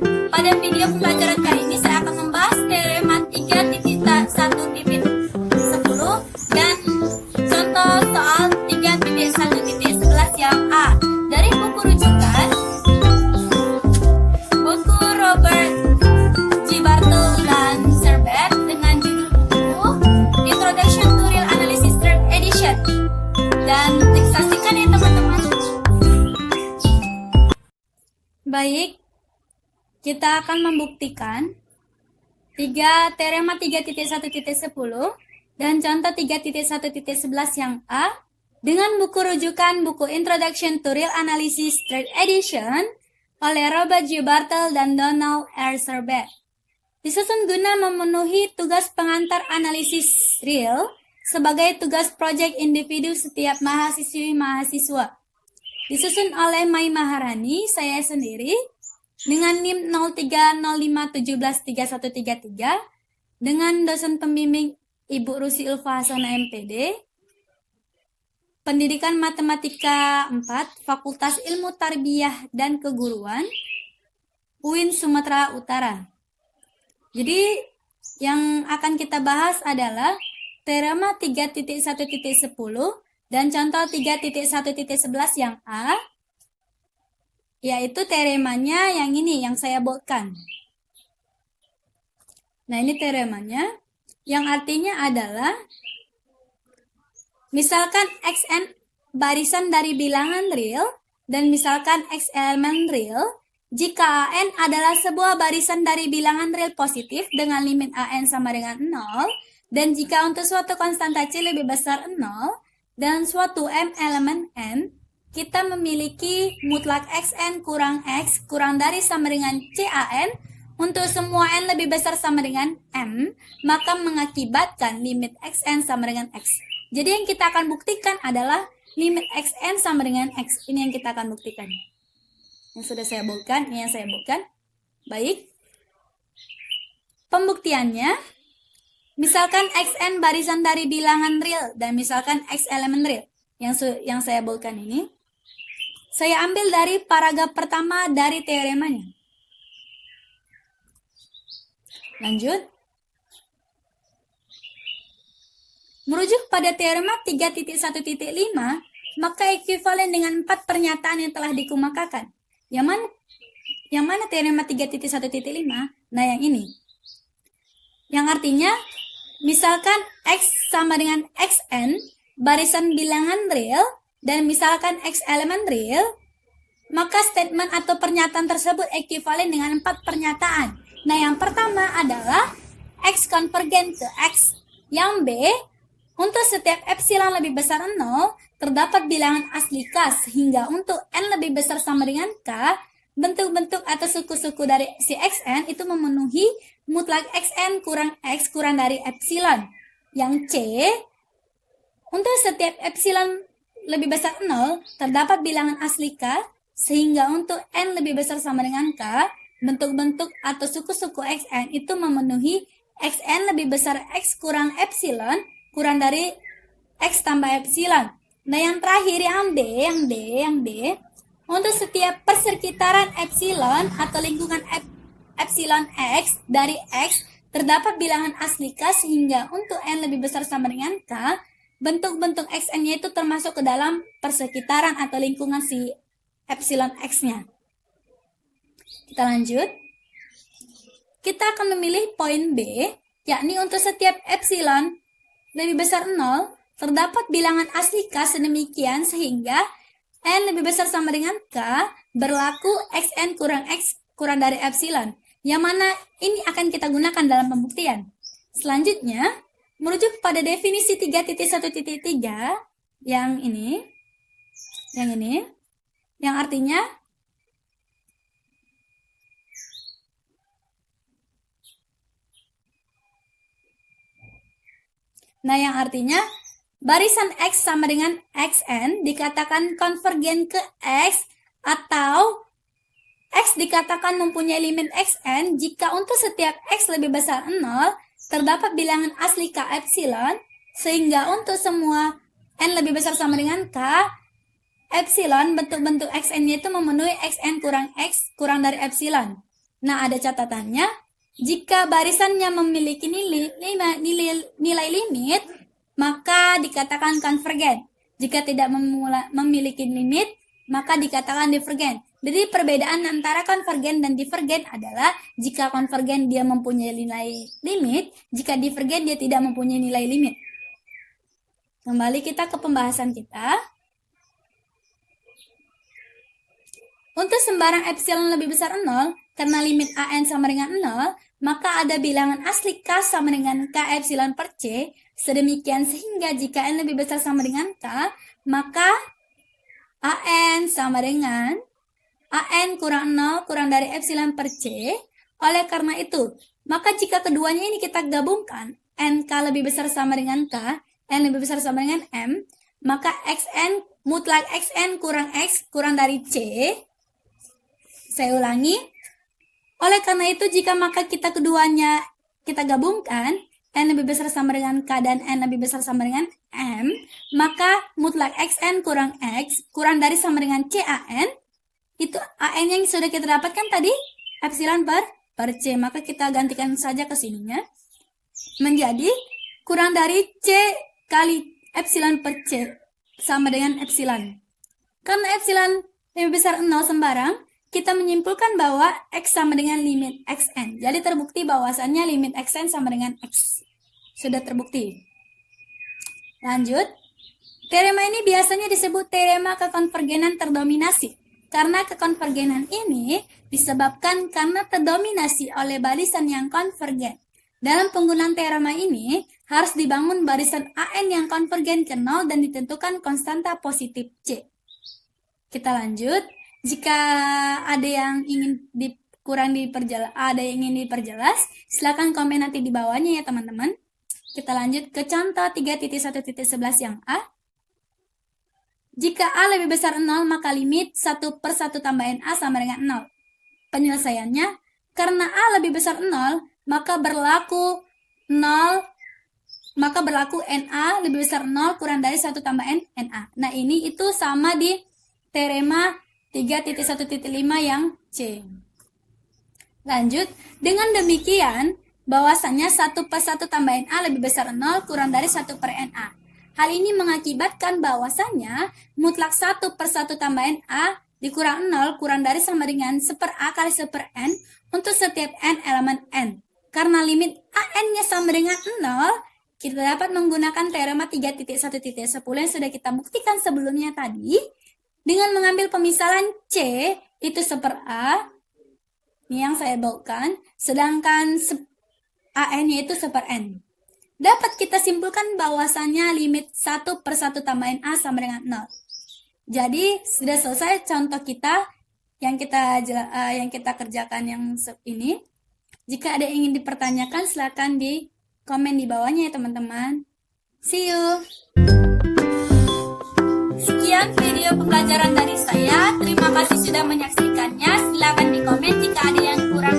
Pada video pembelajaran kali ini saya akan membahas teorema 3.1.10 dan contoh soal 3.1.11 yang A dari buku rujukan buku Robert G. Bartle dan Serbet dengan judul buku Introduction to Real Analysis Third Edition. Dan saksikan ya teman-teman. Baik, kita akan membuktikan teorema 3.1.10 dan contoh 3.1.11 yang A dengan buku rujukan buku Introduction to Real Analysis Third Edition oleh Robert G. Bartle dan Donald R. Serbet. Disusun guna memenuhi tugas pengantar analisis real sebagai tugas proyek individu setiap mahasiswa. Disusun oleh Mai Maharani, saya sendiri, dengan NIM 0305173133, dengan dosen pembimbing Ibu Rusi Ulfa Hasana MPD, Pendidikan Matematika 4, Fakultas Ilmu Tarbiyah dan Keguruan, UIN Sumatera Utara. Jadi, yang akan kita bahas adalah teorema 3.1.10 dan contoh 3.1.11 yang A, yaitu teoremanya yang ini, yang saya buatkan. Nah, ini teoremanya, yang artinya adalah, misalkan Xn barisan dari bilangan real, dan misalkan X elemen real, jika An adalah sebuah barisan dari bilangan real positif dengan limit An sama dengan 0, dan jika untuk suatu konstanta C lebih besar 0, dan suatu M elemen N, kita memiliki mutlak Xn kurang X kurang dari sama dengan CAN untuk semua N lebih besar sama dengan M, maka mengakibatkan limit Xn sama dengan X. Jadi yang kita akan buktikan adalah limit Xn sama dengan X. Ini yang kita akan buktikan. Yang sudah saya buatkan, ini yang saya buatkan. Baik. Pembuktiannya, misalkan Xn barisan dari bilangan real dan misalkan X elemen real. Yang saya buatkan ini, saya ambil dari paragraf pertama dari teoremanya. Lanjut. Merujuk pada teorema 3.1.5, maka ekuivalen dengan 4 pernyataan yang telah dikemukakan. Yang mana teorema 3.1.5? Nah, yang ini. Yang artinya, misalkan X sama dengan Xn, barisan bilangan real, dan misalkan X elemen real, maka statement atau pernyataan tersebut ekuivalen dengan 4 pernyataan. Nah, yang pertama adalah X konvergen ke X. Yang B, untuk setiap epsilon lebih besar 0, terdapat bilangan asli K, sehingga untuk N lebih besar sama dengan K, bentuk-bentuk atau suku-suku dari si Xn itu memenuhi mutlak Xn kurang X kurang dari epsilon. Yang C, untuk setiap epsilon lebih besar 0, terdapat bilangan asli K, sehingga untuk N lebih besar sama dengan K, bentuk-bentuk atau suku-suku Xn itu memenuhi Xn lebih besar X kurang epsilon, kurang dari X tambah epsilon. Nah, yang terakhir, yang D, untuk setiap persekitaran epsilon atau lingkungan epsilon X dari X, terdapat bilangan asli K, sehingga untuk N lebih besar sama dengan K, bentuk-bentuk Xn-nya itu termasuk ke dalam persekitaran atau lingkungan si epsilon X-nya. Kita lanjut. Kita akan memilih poin B, yakni untuk setiap epsilon lebih besar 0, terdapat bilangan asli K sedemikian sehingga N lebih besar sama dengan K, berlaku Xn kurang X kurang dari epsilon. Yang mana ini akan kita gunakan dalam pembuktian. Selanjutnya, merujuk pada definisi 3.1.3 yang ini, yang artinya barisan X sama dengan Xn dikatakan konvergen ke X atau X dikatakan mempunyai limit Xn jika untuk setiap X lebih besar 0, terdapat bilangan asli K epsilon, sehingga untuk semua N lebih besar sama dengan K, epsilon bentuk-bentuk Xn-nya itu memenuhi Xn kurang X kurang dari epsilon. Nah, ada catatannya. Jika barisannya memiliki nilai limit, maka dikatakan konvergen. Jika tidak memiliki limit, maka dikatakan divergen. Jadi perbedaan antara konvergen dan divergen adalah jika konvergen dia mempunyai nilai limit, jika divergen dia tidak mempunyai nilai limit. Kembali kita ke pembahasan kita. Untuk sembarang epsilon lebih besar 0, karena limit AN sama dengan 0, maka ada bilangan asli K sama dengan K epsilon per C, sedemikian sehingga jika N lebih besar sama dengan K, maka AN sama dengan AN kurang 0 kurang dari epsilon per C. Oleh karena itu, maka jika keduanya ini kita gabungkan, NK lebih besar sama dengan K, N lebih besar sama dengan M, maka XN mutlak XN kurang X kurang dari C. Saya ulangi. Oleh karena itu, jika maka kita keduanya kita gabungkan, N lebih besar sama dengan K dan N lebih besar sama dengan M, maka mutlak XN kurang X kurang dari sama dengan CAN, itu AN yang sudah kita dapatkan tadi, epsilon per C, maka kita gantikan saja ke sininya, menjadi kurang dari C kali epsilon per C, sama dengan epsilon. Karena epsilon lebih besar 0 sembarang, kita menyimpulkan bahwa X sama dengan limit XN. Jadi terbukti bahwasannya limit XN sama dengan X. Sudah terbukti. Lanjut. Teorema ini biasanya disebut teorema kekonvergenan terdominasi. Karena kekonvergenan ini disebabkan karena terdominasi oleh barisan yang konvergen. Dalam penggunaan teorema ini, harus dibangun barisan AN yang konvergen ke 0 dan ditentukan konstanta positif C. Kita lanjut. Jika ada yang ingin diperjelas, silakan komen nanti di bawahnya ya teman-teman. Kita lanjut ke contoh 3.1.11 yang A. Jika A lebih besar 0, maka limit 1/1 tambah NA sama dengan 0. Penyelesaiannya, karena A lebih besar 0, maka berlaku NA lebih besar 0 kurang dari 1 tambah NA. Nah, ini itu sama di teorema 3.1.5 yang C. Lanjut, dengan demikian, bahwasannya 1/1 tambah NA lebih besar 0 kurang dari 1 per NA. Hal ini mengakibatkan bahwasannya mutlak 1/1 tambah NA dikurang 0 kurang dari sama dengan 1/A kali 1/N untuk setiap N elemen N. Karena limit AN-nya sama dengan 0, kita dapat menggunakan teorema 3.1.10 yang sudah kita buktikan sebelumnya tadi, dengan mengambil pemisalan C itu 1/A, ini yang saya bawakan, sedangkan AN-nya itu 1/N. Dapat kita simpulkan bahwasannya limit 1/1 tambah NA sama dengan 0. Jadi, sudah selesai contoh kita yang kita kerjakan yang ini. Jika ada yang ingin dipertanyakan, silakan di komen di bawahnya ya teman-teman. See you! Sekian video pembelajaran dari saya. Terima kasih sudah menyaksikannya. Silakan di komen jika ada yang kurang